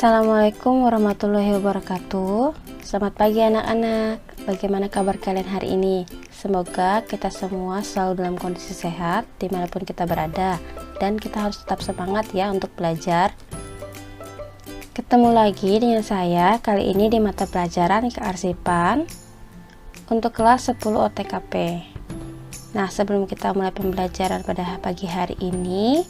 Assalamualaikum warahmatullahi wabarakatuh. Selamat pagi anak-anak. Bagaimana kabar kalian hari ini? Semoga kita semua selalu dalam kondisi sehat dimanapun kita berada, dan kita harus tetap semangat ya untuk belajar. Ketemu lagi dengan saya kali ini di mata pelajaran kearsipan untuk kelas 10 OTKP. Nah, sebelum kita mulai pembelajaran pada pagi hari ini,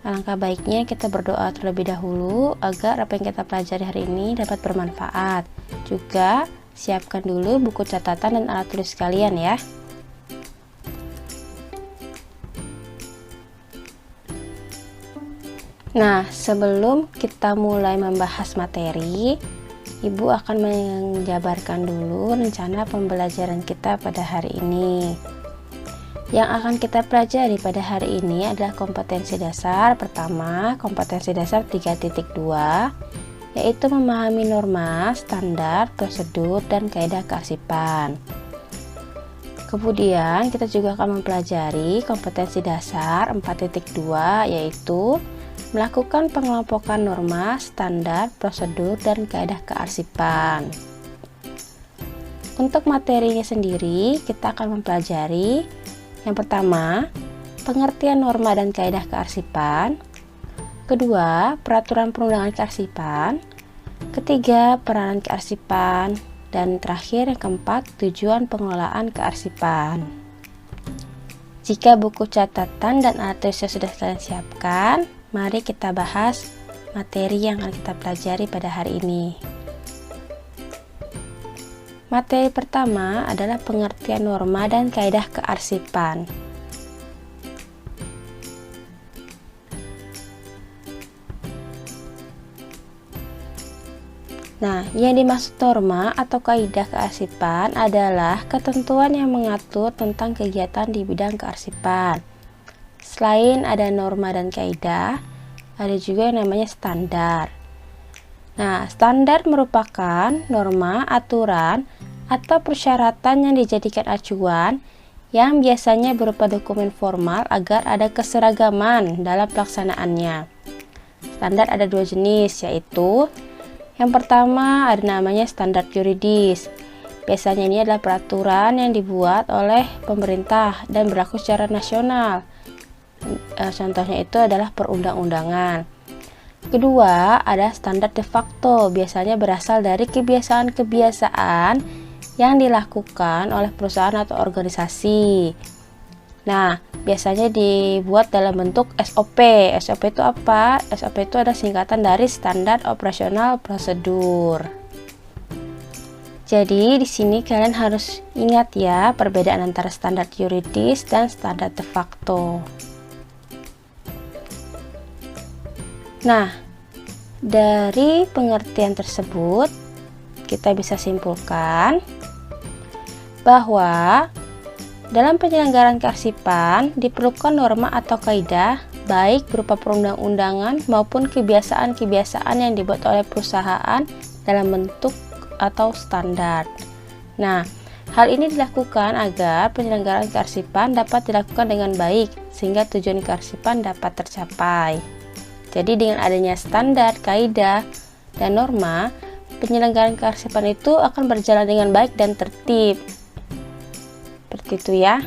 alangkah baiknya kita berdoa terlebih dahulu agar apa yang kita pelajari hari ini dapat bermanfaat. Juga siapkan dulu buku catatan dan alat tulis kalian ya. Nah, sebelum kita mulai membahas materi, Ibu akan menjabarkan dulu rencana pembelajaran kita pada hari ini. Yang akan kita pelajari pada hari ini adalah kompetensi dasar. Pertama, kompetensi dasar 3.2, yaitu memahami norma, standar, prosedur, dan kaidah kearsipan. Kemudian kita juga akan mempelajari kompetensi dasar 4.2, yaitu melakukan pengelompokan norma, standar, prosedur, dan kaidah kearsipan. Untuk materinya sendiri, kita akan mempelajari yang pertama, pengertian norma dan kaidah kearsipan. Kedua, peraturan perundangan kearsipan. Ketiga, peranan kearsipan. Dan terakhir yang keempat, tujuan pengelolaan kearsipan. Jika buku catatan dan alat tulisnya sudah kalian siapkan, mari kita bahas materi yang akan kita pelajari pada hari ini. Materi pertama adalah pengertian norma dan kaidah kearsipan. Nah, yang dimaksud norma atau kaidah kearsipan adalah ketentuan yang mengatur tentang kegiatan di bidang kearsipan. Selain ada norma dan kaidah, ada juga yang namanya standar. Nah, standar merupakan norma, aturan, atau persyaratan yang dijadikan acuan yang biasanya berupa dokumen formal agar ada keseragaman dalam pelaksanaannya. Standar ada dua jenis, yaitu yang pertama ada namanya standar yuridis. Biasanya ini adalah peraturan yang dibuat oleh pemerintah dan berlaku secara nasional. Contohnya itu adalah perundang-undangan. Kedua, ada standar de facto, biasanya berasal dari kebiasaan-kebiasaan yang dilakukan oleh perusahaan atau organisasi. Nah, biasanya dibuat dalam bentuk SOP. SOP itu apa? SOP itu adalah singkatan dari standar operasional prosedur. Jadi, di sini kalian harus ingat ya perbedaan antara standar yuridis dan standar de facto. Nah, dari pengertian tersebut, kita bisa simpulkan bahwa dalam penyelenggaraan kearsipan diperlukan norma atau kaidah, baik berupa perundang-undangan maupun kebiasaan-kebiasaan yang dibuat oleh perusahaan dalam bentuk atau standar. Nah, hal ini dilakukan agar penyelenggaraan kearsipan dapat dilakukan dengan baik, sehingga tujuan kearsipan dapat tercapai. Jadi dengan adanya standar, kaidah, dan norma, penyelenggaraan kearsipan itu akan berjalan dengan baik dan tertib. Seperti itu ya.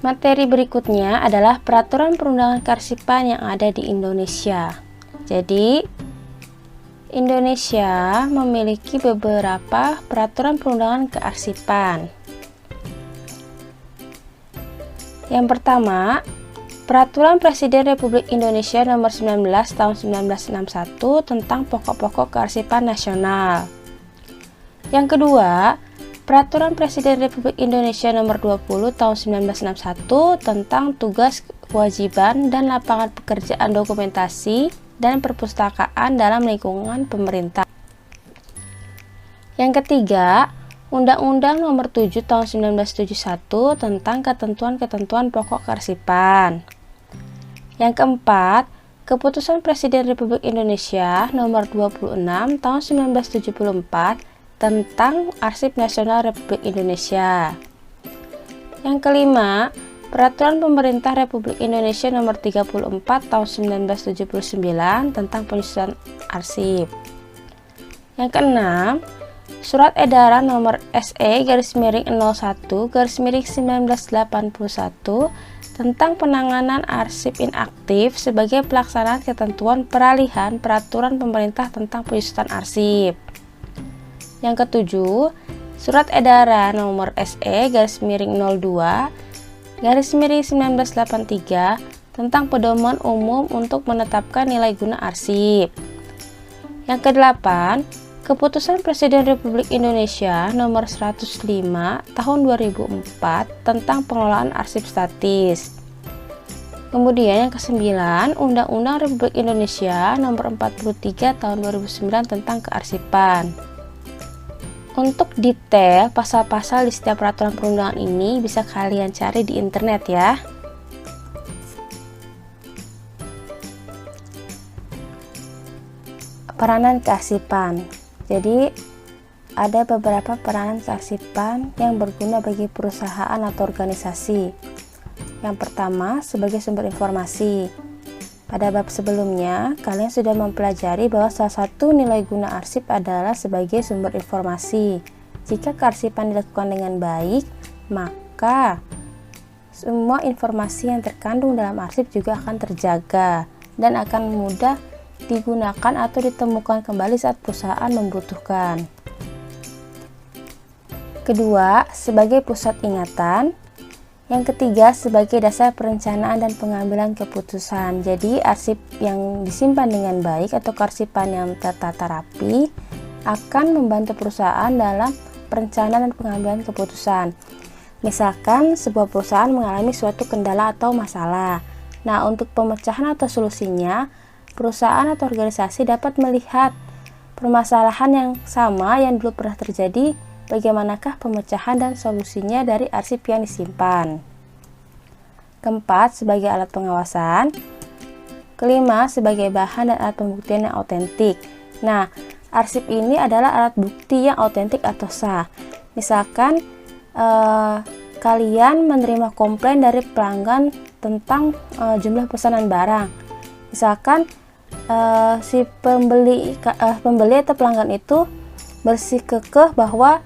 Materi berikutnya adalah peraturan perundangan kearsipan yang ada di Indonesia. Jadi, Indonesia memiliki beberapa peraturan perundangan kearsipan. Yang pertama, Peraturan Presiden Republik Indonesia Nomor 19 Tahun 1961 tentang pokok-pokok kearsipan nasional. Yang kedua, Peraturan Presiden Republik Indonesia Nomor 20 Tahun 1961 tentang tugas, kewajiban, dan lapangan pekerjaan dokumentasi dan perpustakaan dalam lingkungan pemerintah. Yang ketiga, Undang-Undang Nomor 7 Tahun 1971 tentang ketentuan-ketentuan pokok kearsipan. Yang keempat, Keputusan Presiden Republik Indonesia Nomor 26 Tahun 1974 tentang Arsip Nasional Republik Indonesia. Yang kelima, Peraturan Pemerintah Republik Indonesia Nomor 34 Tahun 1979 tentang penyusunan arsip. Yang keenam, Surat Edaran Nomor SE/01/1981 tentang penanganan arsip inaktif sebagai pelaksanaan ketentuan peralihan peraturan pemerintah tentang penyusunan arsip. Yang ketujuh, Surat Edaran Nomor SE/02/1983 tentang pedoman umum untuk menetapkan nilai guna arsip. Yang kedelapan, Keputusan Presiden Republik Indonesia Nomor 105 Tahun 2004 tentang pengelolaan arsip statis. Kemudian yang kesembilan, Undang-Undang Republik Indonesia Nomor 43 Tahun 2009 tentang kearsipan. Untuk detail pasal-pasal di setiap peraturan perundangan ini bisa kalian cari di internet ya. Peranan kearsipan. Jadi ada beberapa peranan kearsipan yang berguna bagi perusahaan atau organisasi. Yang pertama, sebagai sumber informasi. Pada bab sebelumnya, kalian sudah mempelajari bahwa salah satu nilai guna arsip adalah sebagai sumber informasi. Jika kearsipan dilakukan dengan baik, maka semua informasi yang terkandung dalam arsip juga akan terjaga dan akan mudah digunakan atau ditemukan kembali saat perusahaan membutuhkan. Kedua, sebagai pusat ingatan. Yang ketiga, sebagai dasar perencanaan dan pengambilan keputusan. Jadi, arsip yang disimpan dengan baik atau kearsipan yang tertata rapi akan membantu perusahaan dalam perencanaan dan pengambilan keputusan. Misalkan, sebuah perusahaan mengalami suatu kendala atau masalah. Nah, untuk pemecahan atau solusinya, perusahaan atau organisasi dapat melihat permasalahan yang sama yang dulu pernah terjadi, bagaimanakah pemecahan dan solusinya dari arsip yang disimpan. Keempat, sebagai alat pengawasan. Kelima, sebagai bahan dan alat pembuktian yang autentik. Nah, arsip ini adalah alat bukti yang autentik atau sah. Misalkan kalian menerima komplain dari pelanggan tentang jumlah pesanan barang. Misalkan si pembeli atau pelanggan itu bersikukuh bahwa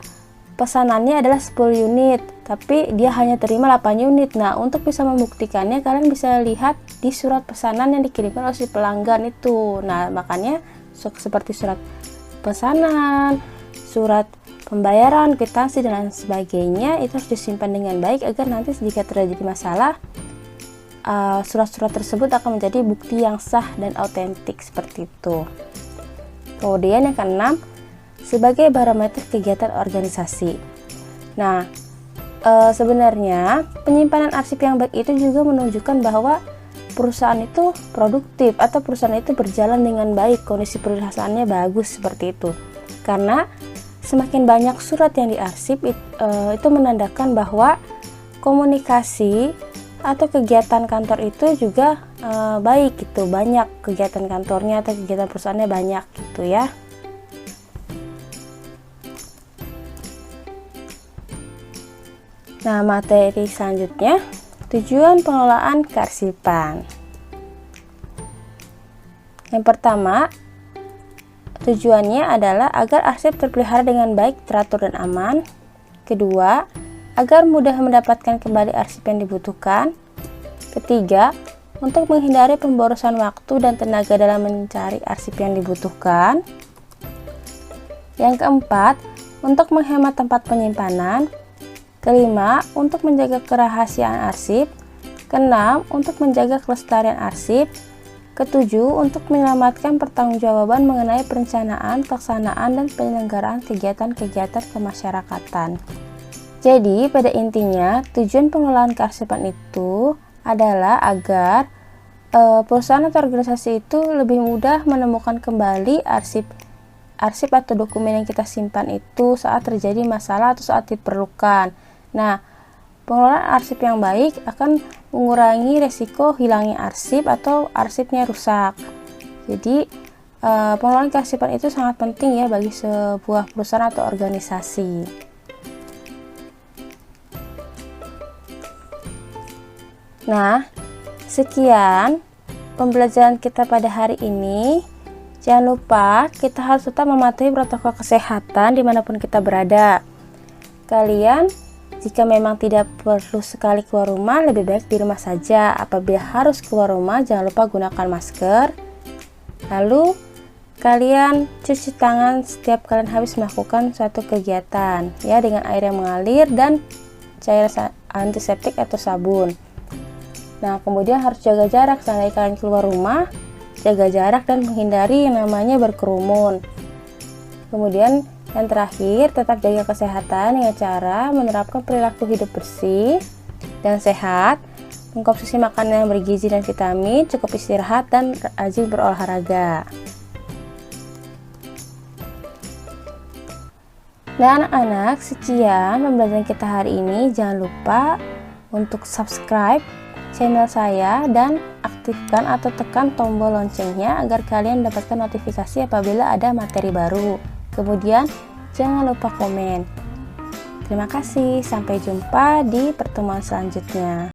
pesanannya adalah 10 unit, tapi dia hanya terima 8 unit. Nah, untuk bisa membuktikannya, kalian bisa lihat di surat pesanan yang dikirimkan oleh si pelanggan itu. Nah, makanya seperti surat pesanan, surat pembayaran, kwitansi, dan lain sebagainya itu harus disimpan dengan baik agar nanti jika terjadi masalah, surat-surat tersebut akan menjadi bukti yang sah dan autentik seperti itu. Kemudian yang keenam, sebagai barometer kegiatan organisasi. Nah, sebenarnya penyimpanan arsip yang baik itu juga menunjukkan bahwa perusahaan itu produktif atau perusahaan itu berjalan dengan baik, kondisi perusahaannya bagus seperti itu. Karena semakin banyak surat yang diarsip itu menandakan bahwa komunikasi atau kegiatan kantor itu juga baik gitu, banyak kegiatan kantornya atau kegiatan perusahaannya banyak gitu ya. Nah, materi selanjutnya, tujuan pengelolaan kearsipan. Yang pertama, tujuannya adalah agar arsip terpelihara dengan baik, teratur, dan aman. Kedua, agar mudah mendapatkan kembali arsip yang dibutuhkan. Ketiga, untuk menghindari pemborosan waktu dan tenaga dalam mencari arsip yang dibutuhkan. Yang keempat, untuk menghemat tempat penyimpanan. Kelima, untuk menjaga kerahasiaan arsip. Keenam, untuk menjaga kelestarian arsip. Ketujuh, untuk menyelamatkan pertanggungjawaban mengenai perencanaan, pelaksanaan, dan penyelenggaraan kegiatan-kegiatan kemasyarakatan. Jadi, pada intinya, tujuan pengelolaan kearsipan itu adalah agar perusahaan atau organisasi itu lebih mudah menemukan kembali arsip atau dokumen yang kita simpan itu saat terjadi masalah atau saat diperlukan. Nah, pengelolaan arsip yang baik akan mengurangi resiko hilangnya arsip atau arsipnya rusak. Jadi, pengelolaan kearsipan itu sangat penting ya bagi sebuah perusahaan atau organisasi. Nah, sekian pembelajaran kita pada hari ini. Jangan lupa kita harus tetap mematuhi protokol kesehatan dimanapun kita berada. Kalian jika memang tidak perlu sekali keluar rumah, lebih baik di rumah saja. Apabila harus keluar rumah, jangan lupa gunakan masker. Lalu kalian cuci tangan setiap kalian habis melakukan suatu kegiatan ya, dengan air yang mengalir dan cairan antiseptik atau sabun. Nah, kemudian harus jaga jarak seandainya kalian keluar rumah, jaga jarak dan menghindari yang namanya berkerumun. Kemudian yang terakhir, tetap jaga kesehatan dengan cara menerapkan perilaku hidup bersih dan sehat, mengkonsumsi makanan yang bergizi dan vitamin, cukup istirahat dan rajin berolahraga. Nah anak-anak, sekian pembelajaran kita hari ini. Jangan lupa untuk subscribe channel saya dan aktifkan atau tekan tombol loncengnya agar kalian mendapatkan notifikasi apabila ada materi baru. Kemudian jangan lupa komen. Terima kasih, sampai jumpa di pertemuan selanjutnya.